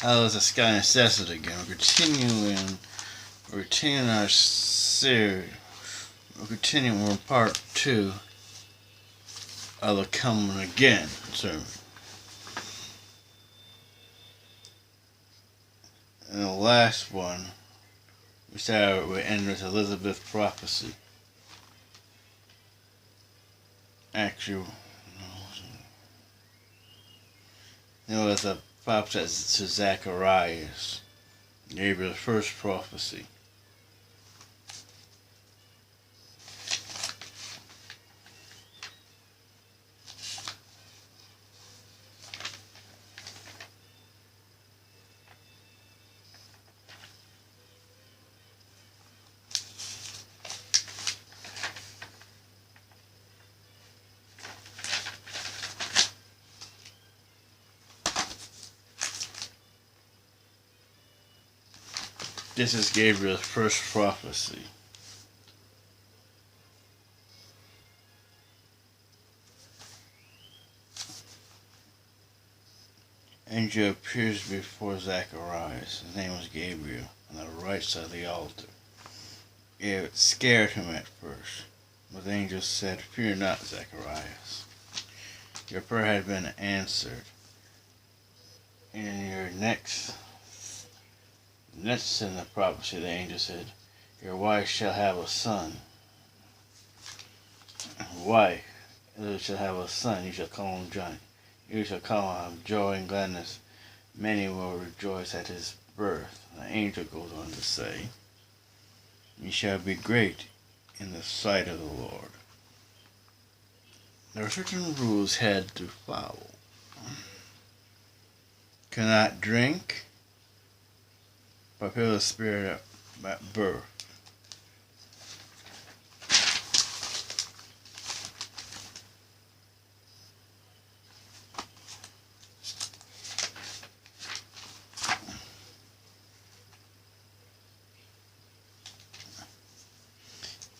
Hello, this is Sky Necessity again. We're continuing our series. We're continuing on part 2 of the Coming Again sermon. In the last one, we ended with Elizabeth's prophecy. Actually, it was a prophecy to Zacharias, Gabriel's first prophecy. This is Gabriel's first prophecy. Angel appears before Zacharias. His name was Gabriel, on the right side of the altar. It scared him at first, but the angel said, "Fear not, Zacharias. Your prayer has been answered. In your next in the prophecy, the angel said, your wife shall have a son. Wife, you shall have a son. You shall call him John. You shall call him joy and gladness. Many will rejoice at his birth." The angel goes on to say, "He shall be great in the sight of the Lord." There are certain rules he had to follow. Cannot drink, fulfill the spirit at birth.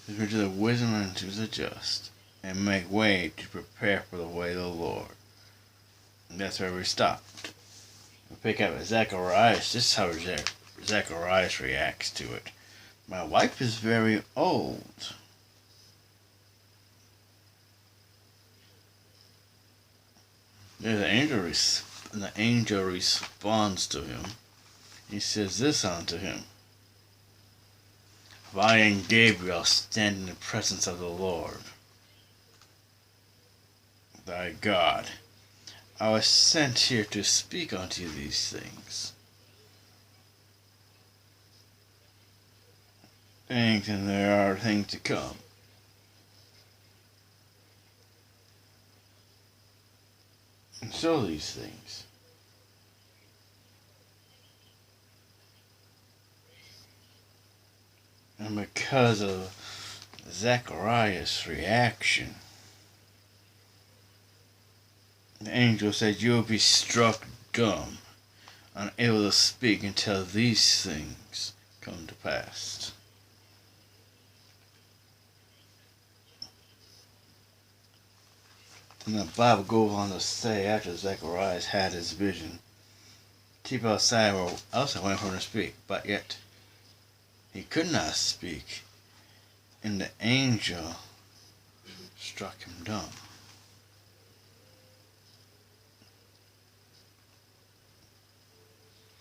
To the wisdom and to the just, and make way to prepare for the way of the Lord. And that's where we stopped. We pick up at Zacharias. This is how Zacharias reacts to it. My wife is very old. The angel responds to him. He says this unto him: "I am Gabriel, stand in the presence of the Lord, thy God. I was sent here to speak unto you these things. And there are things to come." And show these things. And because of Zacharias' reaction, the angel said, "You will be struck dumb, unable to speak until these things come to pass." And the Bible goes on to say, after Zacharias had his vision, people outside were also waiting for him to speak, but yet he could not speak, and the angel struck him dumb.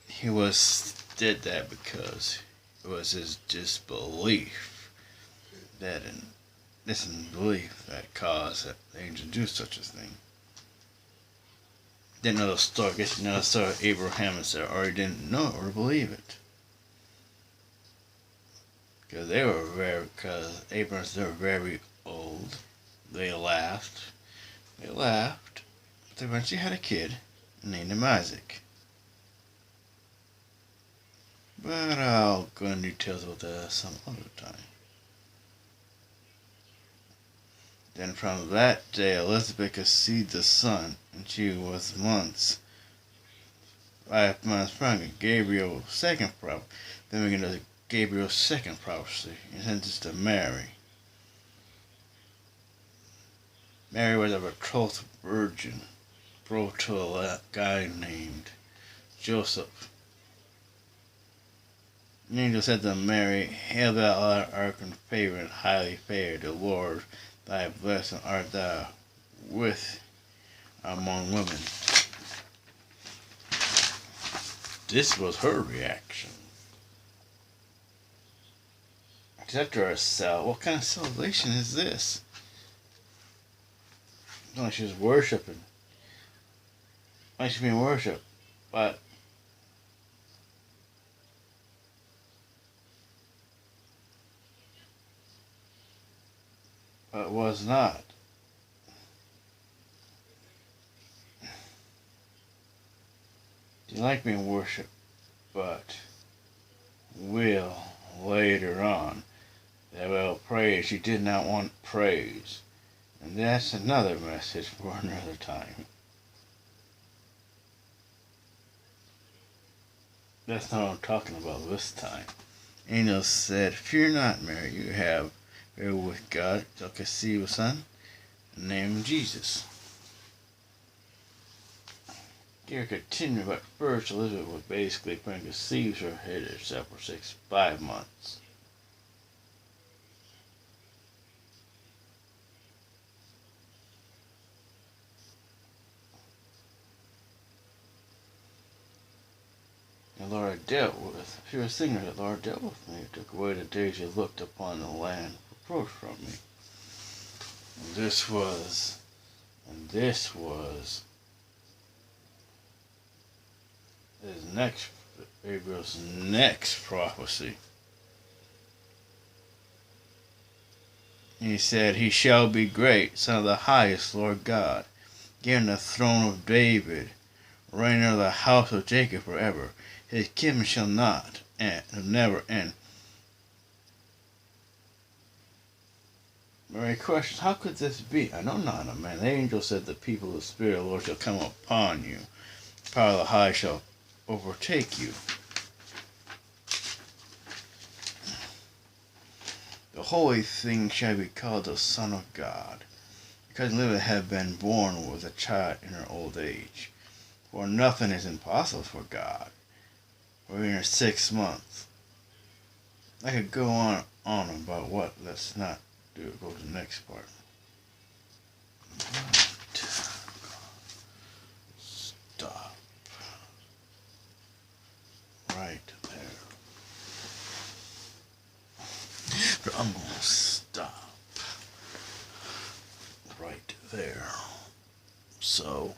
He did that because it was his disbelief disbelief that caused the angel to do such a thing. Didn't know the story. I guess you know the story of Abraham and Sarah, or he didn't know it or believe it. Because they were very old. They laughed. But they eventually had a kid and named him Isaac. But I'll go into details about that some other time. Then from that day Elizabeth conceived a son, and she was 5 months pregnant. Gabriel's second prophecy. Then we get to Gabriel's second prophecy. He sent this to Mary. Mary was a betrothed virgin, betrothed to a guy named Joseph. The angel said to Mary, Hail thou art favored and highly favored, the Lord thy blessed art thou with among women. This was her reaction. Except to herself, what kind of salvation is this? It's not like she was worshiping. Like she's being worshipped, but was not. She liked being worshipped, but will later on. That will praise. She did not want praise. And that's another message for another time. That's not what I'm talking about this time. Angel said, Fear not, Mary, you have with God shall conceive a son, and name him Jesus. Here continued, but first Elizabeth was basically conceives her head herself for 5 months. The Lord dealt with. She was singing, the Lord dealt with me. It took away the days you looked upon the land reproach from me. And this was his next, Gabriel's next prophecy. He said, He shall be great, Son of the highest Lord God, given the throne of David, reign over the house of Jacob forever. His kingdom shall not end, never end. Mary questions, how could this be? I know not, man. The angel said, the people of the Spirit of the Lord shall come upon you. The power of the high shall overtake you. The holy thing shall be called the Son of God, because Elizabeth had been born with a child in her old age. For nothing is impossible for God. We're in her 6 months. I could go on about what. Let's not do it. Go to the next part. Stop. Right there. But I'm going to stop right there. So